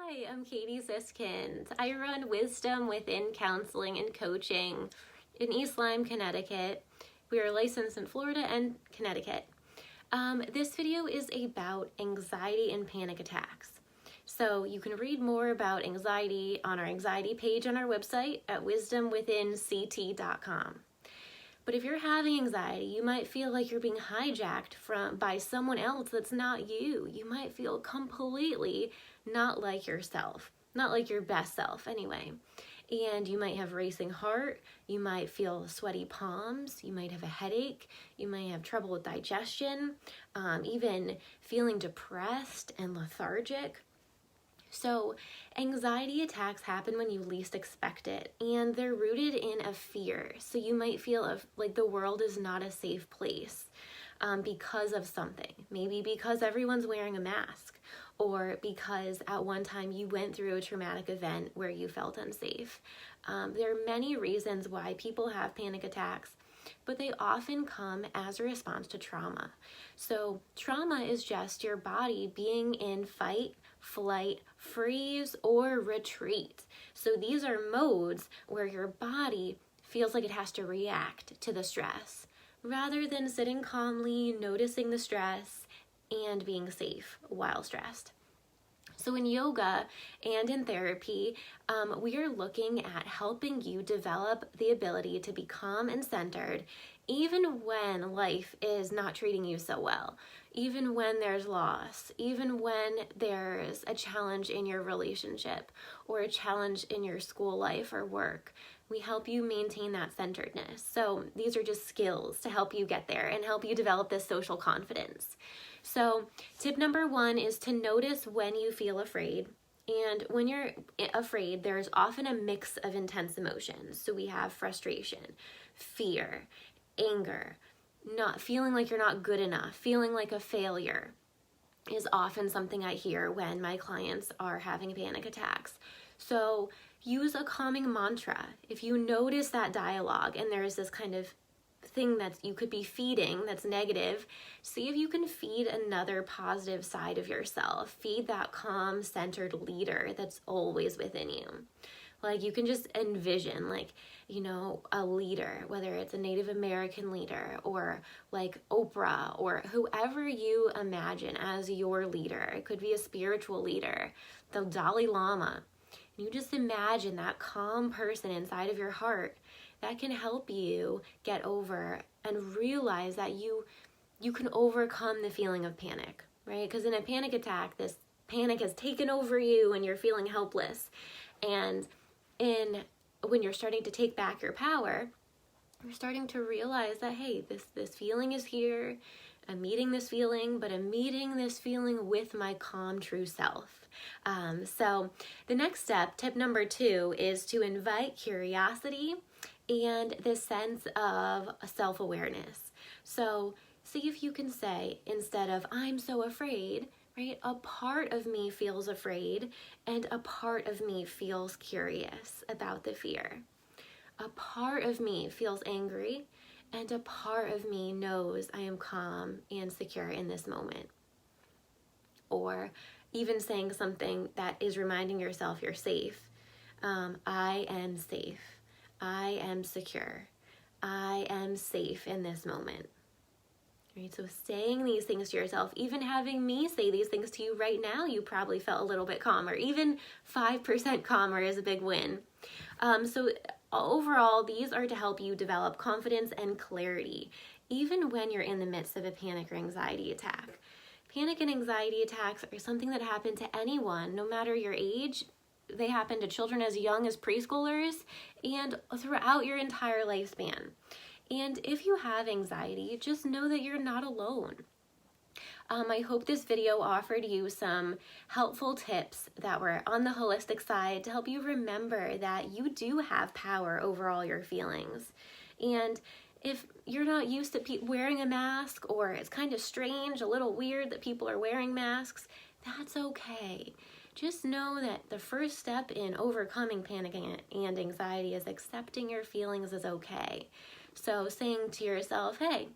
Hi, I'm Katie Siskind. I run Wisdom Within Counseling and Coaching in East Lyme, Connecticut. We are licensed in Florida and Connecticut. This video is about anxiety and panic attacks. So you can read more about anxiety on our anxiety page on our website at wisdomwithinct.com. But if you're having anxiety, you might feel like you're being hijacked by someone else that's not you. You might feel completely not like yourself, not like your best self anyway. And you might have racing heart, you might feel sweaty palms, you might have a headache, you might have trouble with digestion, even feeling depressed and lethargic. So anxiety attacks happen when you least expect it, and they're rooted in a fear. So you might feel like the world is not a safe place because of something. Maybe because everyone's wearing a mask, or because at one time you went through a traumatic event where you felt unsafe. There are many reasons why people have panic attacks, but they often come as a response to trauma. So trauma is just your body being in fight, flight, freeze, or retreat. So these are modes where your body feels like it has to react to the stress rather than sitting calmly, noticing the stress, and being safe while stressed. So in yoga and in therapy, we are looking at helping you develop the ability to be calm and centered even when life is not treating you so well, even when there's loss, even when there's a challenge in your relationship or a challenge in your school life or work. We help you maintain that centeredness. So these are just skills to help you get there and help you develop this social confidence. So tip number 1 is to notice when you feel afraid. And when you're afraid, there's often a mix of intense emotions. So we have frustration, fear, anger, not feeling like you're not good enough, feeling like a failure is often something I hear when my clients are having panic attacks. So use a calming mantra. If you notice that dialogue and there's this kind of thing that you could be feeding that's negative, see if you can feed another positive side of yourself. Feed that calm, centered leader that's always within you. Like you can just envision a leader, whether it's a Native American leader or like Oprah or whoever you imagine as your leader. It could be a spiritual leader, the Dalai Lama. You just imagine that calm person inside of your heart that can help you get over and realize that you can overcome the feeling of panic, right? Because in a panic attack, this panic has taken over you and you're feeling helpless. And when you're starting to take back your power, you're starting to realize that, hey, this feeling is here. I'm meeting this feeling, but I'm meeting this feeling with my calm, true self. So the next step, tip number 2, is to invite curiosity and this sense of self-awareness. So see if you can say, instead of I'm so afraid, right? A part of me feels afraid and a part of me feels curious about the fear. A part of me feels angry and a part of me knows I am calm and secure in this moment. Or even saying something that is reminding yourself you're safe. I am safe. I am secure. I am safe in this moment. Right? So saying these things to yourself, even having me say these things to you right now, you probably felt a little bit calmer. Even 5% calmer is a big win. So overall, these are to help you develop confidence and clarity, even when you're in the midst of a panic or anxiety attack. Panic and anxiety attacks are something that happen to anyone, no matter your age. They happen to children as young as preschoolers and throughout your entire lifespan. And if you have anxiety, just know that you're not alone. I hope this video offered you some helpful tips that were on the holistic side to help you remember that you do have power over all your feelings. And if you're not used to wearing a mask, or it's kind of strange, a little weird that people are wearing masks, that's okay. Just know that the first step in overcoming panic and anxiety is accepting your feelings is okay. So saying to yourself, hey,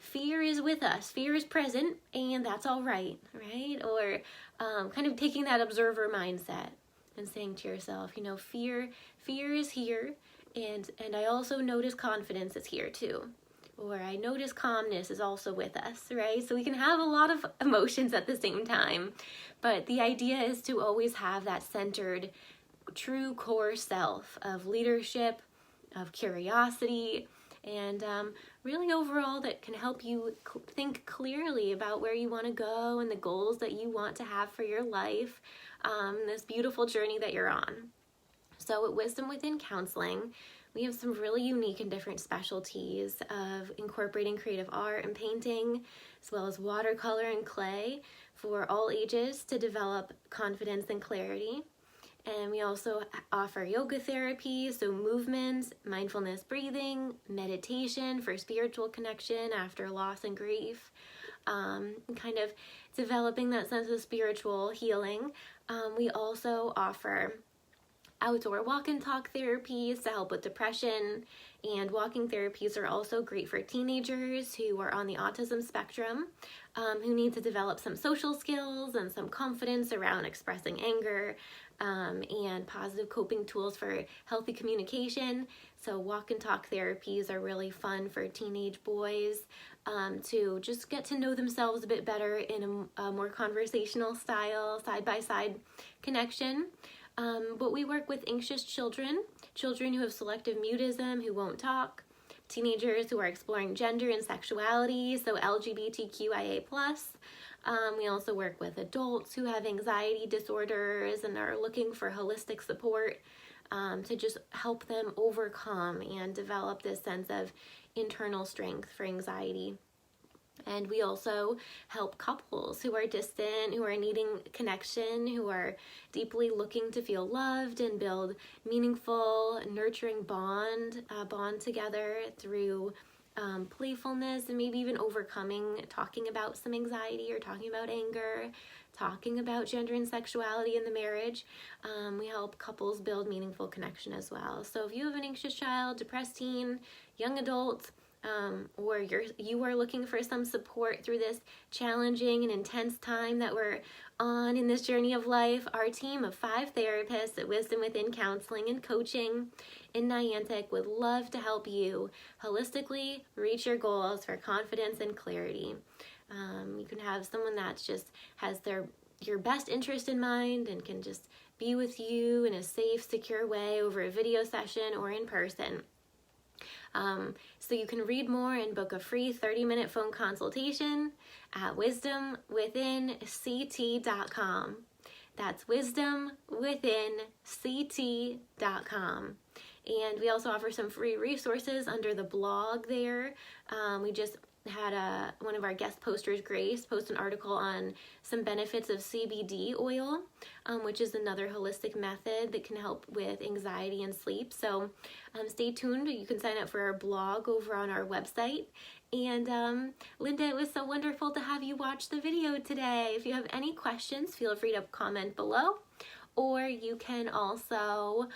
fear is with us, fear is present, and that's all right, right? Or kind of taking that observer mindset and saying to yourself, you know, fear is here, and I also notice confidence is here too. Or I notice calmness is also with us, right? So we can have a lot of emotions at the same time, but the idea is to always have that centered, true core self of leadership, of curiosity, and really overall that can help you think clearly about where you want to go and the goals that you want to have for your life, this beautiful journey that you're on. So at Wisdom Within Counseling, we have some really unique and different specialties of incorporating creative art and painting, as well as watercolor and clay for all ages to develop confidence and clarity. And we also offer yoga therapy, so movement, mindfulness breathing, meditation for spiritual connection after loss and grief, kind of developing that sense of spiritual healing. We also offer outdoor walk and talk therapies to help with depression, and walking therapies are also great for teenagers who are on the autism spectrum, who need to develop some social skills and some confidence around expressing anger, and positive coping tools for healthy communication. So walk and talk therapies are really fun for teenage boys to just get to know themselves a bit better in a more conversational style, side-by-side connection. But we work with anxious children who have selective mutism, who won't talk, teenagers who are exploring gender and sexuality, so LGBTQIA+. We also work with adults who have anxiety disorders and are looking for holistic support to just help them overcome and develop this sense of internal strength for anxiety. And we also help couples who are distant, who are needing connection, who are deeply looking to feel loved and build meaningful, nurturing bond together through playfulness and maybe even talking about some anxiety or talking about anger, talking about gender and sexuality in the marriage. We help couples build meaningful connection as well. So if you have an anxious child, depressed teen, young adult, or you are looking for some support through this challenging and intense time that we're on in this journey of life, our team of 5 therapists at Wisdom Within Counseling and Coaching in Niantic would love to help you holistically reach your goals for confidence and clarity. You can have someone that just has your best interest in mind and can just be with you in a safe, secure way over a video session or in person. So you can read more and book a free 30-minute phone consultation at wisdomwithinct.com. That's wisdomwithinct.com. And we also offer some free resources under the blog there. We just had one of our guest posters, Grace, post an article on some benefits of CBD oil, which is another holistic method that can help with anxiety and sleep. So stay tuned. You can sign up for our blog over on our website. And Linda, it was so wonderful to have you watch the video today. If you have any questions, feel free to comment below, or you can also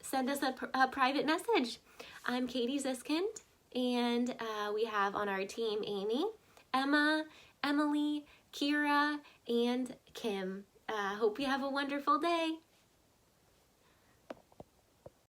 send us a private message. I'm Katie Ziskind. And we have on our team Amy, Emma, Emily, Kira, and Kim. Hope you have a wonderful day.